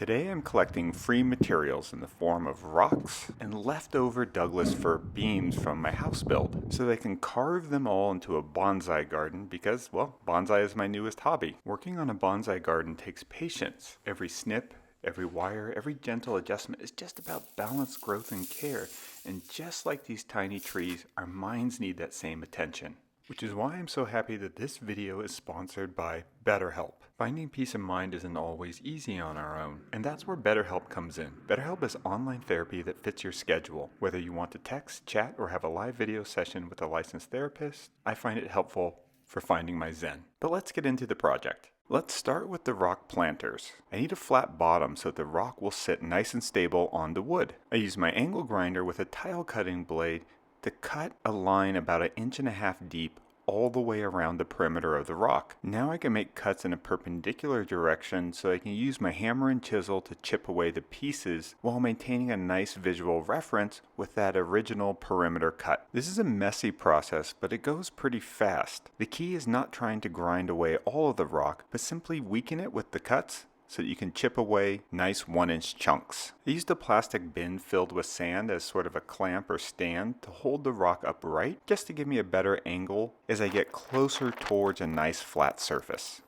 Today I'm collecting free materials in the form of rocks and leftover Douglas fir beams from my house build so that I can carve them all into a bonsai garden because, well, bonsai is my newest hobby. Working on a bonsai garden takes patience. Every snip, every wire, every gentle adjustment is just about balanced growth and care, and just like these tiny trees, our minds need that same attention. Which is why I'm so happy that this video is sponsored by BetterHelp. Finding peace of mind isn't always easy on our own, and that's where BetterHelp comes in. BetterHelp is online therapy that fits your schedule. Whether you want to text, chat, or have a live video session with a licensed therapist, I find it helpful for finding my zen. But let's get into the project. Let's start with the rock planters. I need a flat bottom so that the rock will sit nice and stable on the wood. I use my angle grinder with a tile cutting blade to cut a line about 1.5 inches deep all the way around the perimeter of the rock. Now I can make cuts in a perpendicular direction so I can use my hammer and chisel to chip away the pieces while maintaining a nice visual reference with that original perimeter cut. This is a messy process, but it goes pretty fast. The key is not trying to grind away all of the rock, but simply weaken it with the cuts so that you can chip away nice 1-inch chunks. I used a plastic bin filled with sand as sort of a clamp or stand to hold the rock upright, just to give me a better angle as I get closer towards a nice flat surface.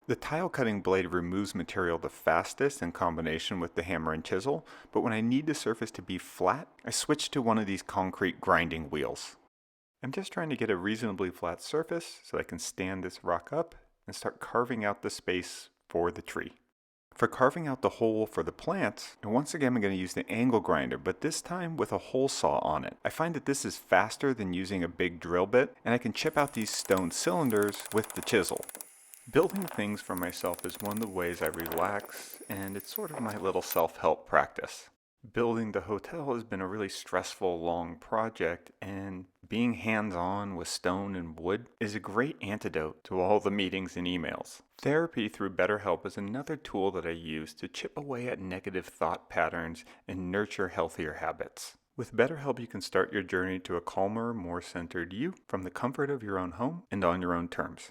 The tile cutting blade removes material the fastest in combination with the hammer and chisel, but when I need the surface to be flat, I switch to one of these concrete grinding wheels. I'm just trying to get a reasonably flat surface so I can stand this rock up and start carving out the space for the tree. For carving out the hole for the plants, and once again I'm going to use the angle grinder, but this time with a hole saw on it. I find that this is faster than using a big drill bit, and I can chip out these stone cylinders with the chisel. Building things for myself is one of the ways I relax, and it's sort of my little self-help practice. Building the hotel has been a really stressful, long project, and being hands-on with stone and wood is a great antidote to all the meetings and emails. Therapy through BetterHelp is another tool that I use to chip away at negative thought patterns and nurture healthier habits. With BetterHelp, you can start your journey to a calmer, more centered you from the comfort of your own home and on your own terms.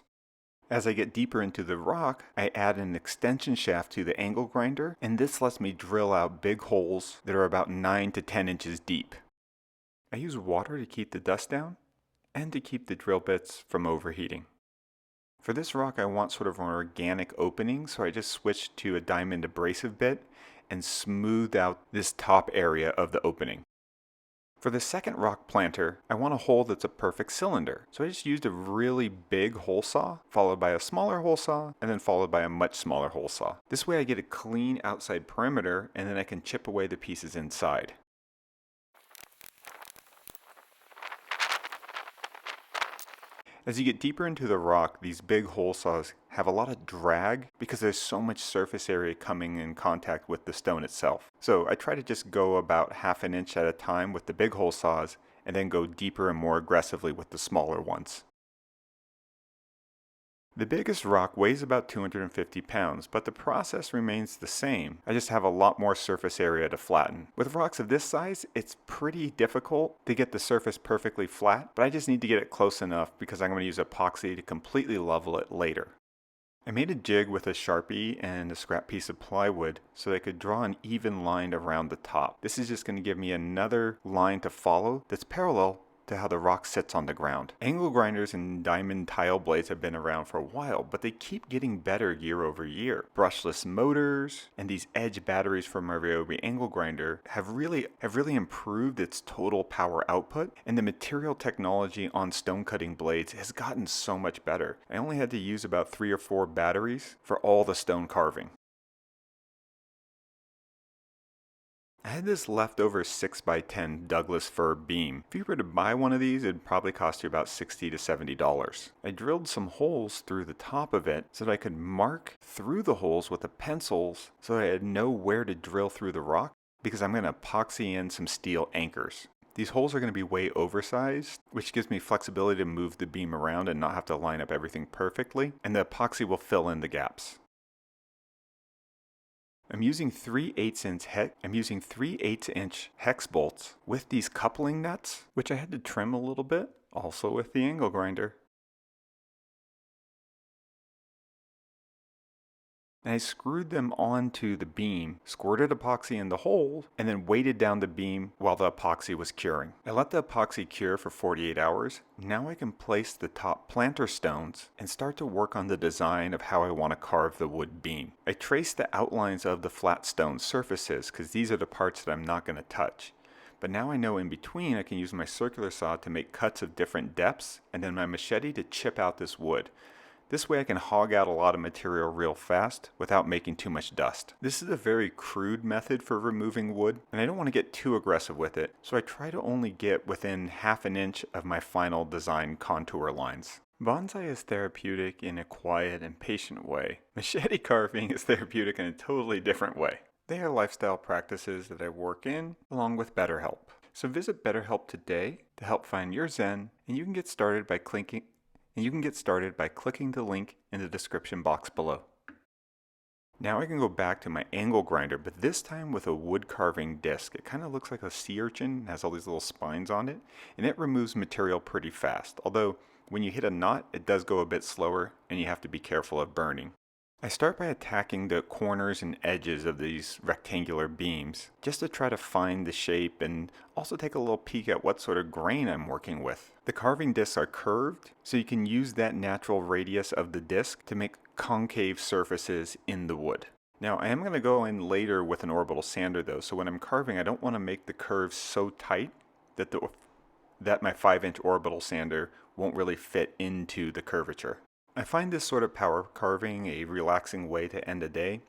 As I get deeper into the rock, I add an extension shaft to the angle grinder, and this lets me drill out big holes that are about 9 to 10 inches deep. I use water to keep the dust down and to keep the drill bits from overheating. For this rock, I want sort of an organic opening, so I just switched to a diamond abrasive bit and smoothed out this top area of the opening. For the second rock planter, I want a hole that's a perfect cylinder. So I just used a really big hole saw, followed by a smaller hole saw, and then followed by a much smaller hole saw. This way I get a clean outside perimeter, and then I can chip away the pieces inside. As you get deeper into the rock, these big hole saws have a lot of drag because there's so much surface area coming in contact with the stone itself. So I try to just go about 1/2 inch at a time with the big hole saws and then go deeper and more aggressively with the smaller ones. The biggest rock weighs about 250 pounds, but the process remains the same. I just have a lot more surface area to flatten. With rocks of this size, it's pretty difficult to get the surface perfectly flat, but I just need to get it close enough because I'm going to use epoxy to completely level it later. I made a jig with a Sharpie and a scrap piece of plywood so I could draw an even line around the top. This is just going to give me another line to follow that's parallel to how the rock sits on the ground. Angle grinders and diamond tile blades have been around for a while, but they keep getting better year over year. Brushless motors and these edge batteries from my Ryobi angle grinder have really improved its total power output, and the material technology on stone cutting blades has gotten so much better. I only had to use about 3 or 4 batteries for all the stone carving. I had this leftover 6x10 Douglas fir beam. If you were to buy one of these, it'd probably cost you about $60 to $70. I drilled some holes through the top of it so that I could mark through the holes with the pencils so I had know where to drill through the rock because I'm going to epoxy in some steel anchors. These holes are going to be way oversized, which gives me flexibility to move the beam around and not have to line up everything perfectly, and the epoxy will fill in the gaps. I'm using 3/8 inch hex bolts with these coupling nuts, which I had to trim a little bit, also with the angle grinder. and I screwed them onto the beam, squirted epoxy in the hole, and then weighted down the beam while the epoxy was curing. I let the epoxy cure for 48 hours. Now I can place the top planter stones and start to work on the design of how I want to carve the wood beam. I traced the outlines of the flat stone surfaces because these are the parts that I'm not going to touch. But now I know in between I can use my circular saw to make cuts of different depths and then my machete to chip out this wood. This way I can hog out a lot of material real fast without making too much dust. This is a very crude method for removing wood, and I don't want to get too aggressive with it, so I try to only get within half an inch of my final design contour lines. Bonsai is therapeutic in a quiet and patient way. Machete carving is therapeutic in a totally different way. They are lifestyle practices that I work in along with BetterHelp. So visit BetterHelp today to help find your Zen, and you can get started by clicking the link in the description box below. Now I can go back to my angle grinder, but this time with a wood carving disc. It kind of looks like a sea urchin, has all these little spines on it, and it removes material pretty fast. Although when you hit a knot, it does go a bit slower, and you have to be careful of burning. I start by attacking the corners and edges of these rectangular beams, just to try to find the shape and also take a little peek at what sort of grain I'm working with. The carving discs are curved, so you can use that natural radius of the disc to make concave surfaces in the wood. Now I am going to go in later with an orbital sander though, so when I'm carving I don't want to make the curves so tight that my 5-inch orbital sander won't really fit into the curvature. I find this sort of power carving a relaxing way to end a day.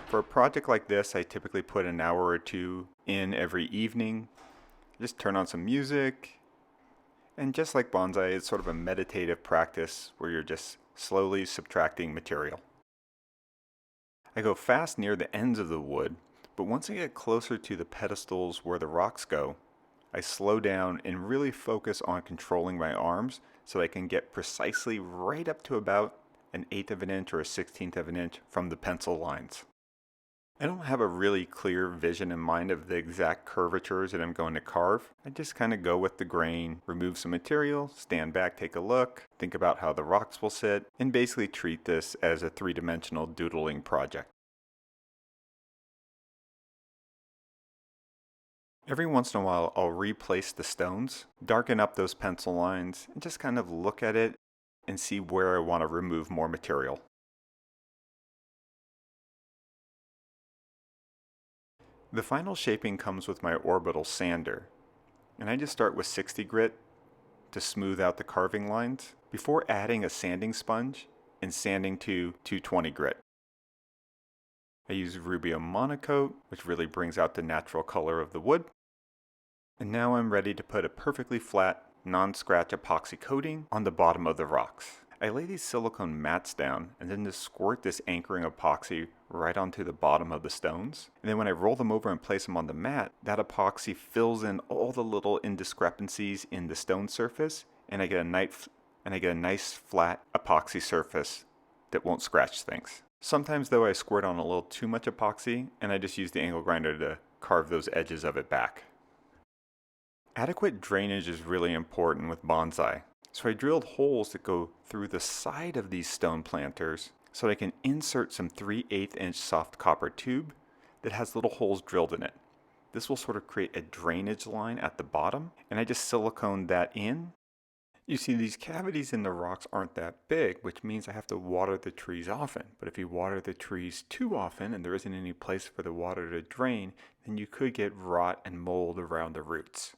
For a project like this, I typically put an hour or two in every evening. Just turn on some music. And just like bonsai, it's sort of a meditative practice where you're just slowly subtracting material. I go fast near the ends of the wood, but once I get closer to the pedestals where the rocks go, I slow down and really focus on controlling my arms so I can get precisely right up to about an 1/8 of an inch or a 1/16 of an inch from the pencil lines. I don't have a really clear vision in mind of the exact curvatures that I'm going to carve. I just kind of go with the grain, remove some material, stand back, take a look, think about how the rocks will sit, and basically treat this as a 3-dimensional doodling project. Every once in a while, I'll replace the stones, darken up those pencil lines, and just kind of look at it and see where I want to remove more material. The final shaping comes with my orbital sander, and I just start with 60 grit to smooth out the carving lines before adding a sanding sponge and sanding to 220 grit. I use Rubio Monocoat, which really brings out the natural color of the wood. And now I'm ready to put a perfectly flat, non-scratch epoxy coating on the bottom of the rocks. I lay these silicone mats down and then just squirt this anchoring epoxy right onto the bottom of the stones. And then when I roll them over and place them on the mat, that epoxy fills in all the little indiscrepancies in the stone surface, and I get a nice flat epoxy surface that won't scratch things. Sometimes though I squirt on a little too much epoxy and I just use the angle grinder to carve those edges of it back. Adequate drainage is really important with bonsai, so I drilled holes that go through the side of these stone planters so I can insert some 3/8 inch soft copper tube that has little holes drilled in it. This will sort of create a drainage line at the bottom, and I just siliconed that in. You see, these cavities in the rocks aren't that big, which means I have to water the trees often. But if you water the trees too often and there isn't any place for the water to drain, then you could get rot and mold around the roots.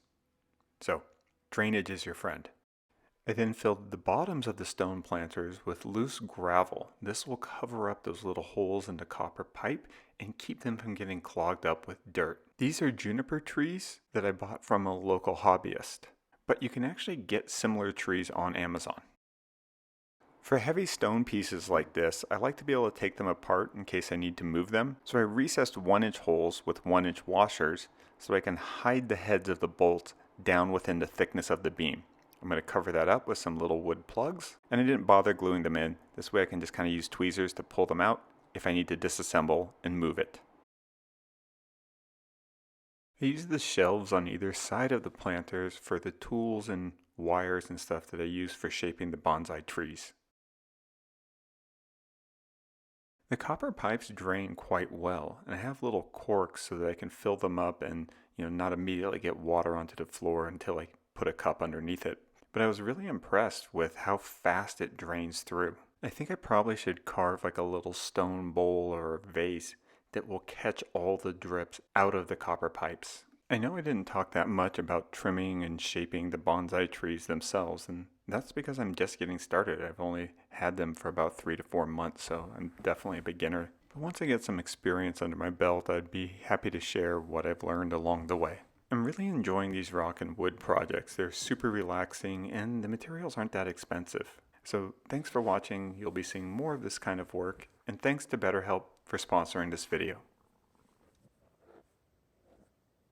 So, drainage is your friend. I then filled the bottoms of the stone planters with loose gravel. This will cover up those little holes in the copper pipe and keep them from getting clogged up with dirt. These are juniper trees that I bought from a local hobbyist, but you can actually get similar trees on Amazon. For heavy stone pieces like this, I like to be able to take them apart in case I need to move them, so I recessed 1-inch holes with 1-inch washers so I can hide the heads of the bolts down within the thickness of the beam. I'm going to cover that up with some little wood plugs, and I didn't bother gluing them in. This way I can just kind of use tweezers to pull them out if I need to disassemble and move it. I use the shelves on either side of the planters for the tools and wires and stuff that I use for shaping the bonsai trees. The copper pipes drain quite well, and I have little corks so that I can fill them up and, not immediately get water onto the floor until I put a cup underneath it. But I was really impressed with how fast it drains through. I think I probably should carve like a little stone bowl or a vase that will catch all the drips out of the copper pipes. I know I didn't talk that much about trimming and shaping the bonsai trees themselves, and that's because I'm just getting started. I've only had them for about 3 to 4 months, so I'm definitely a beginner. But once I get some experience under my belt, I'd be happy to share what I've learned along the way. I'm really enjoying these rock and wood projects. They're super relaxing and the materials aren't that expensive. So thanks for watching. You'll be seeing more of this kind of work. And thanks to BetterHelp for sponsoring this video.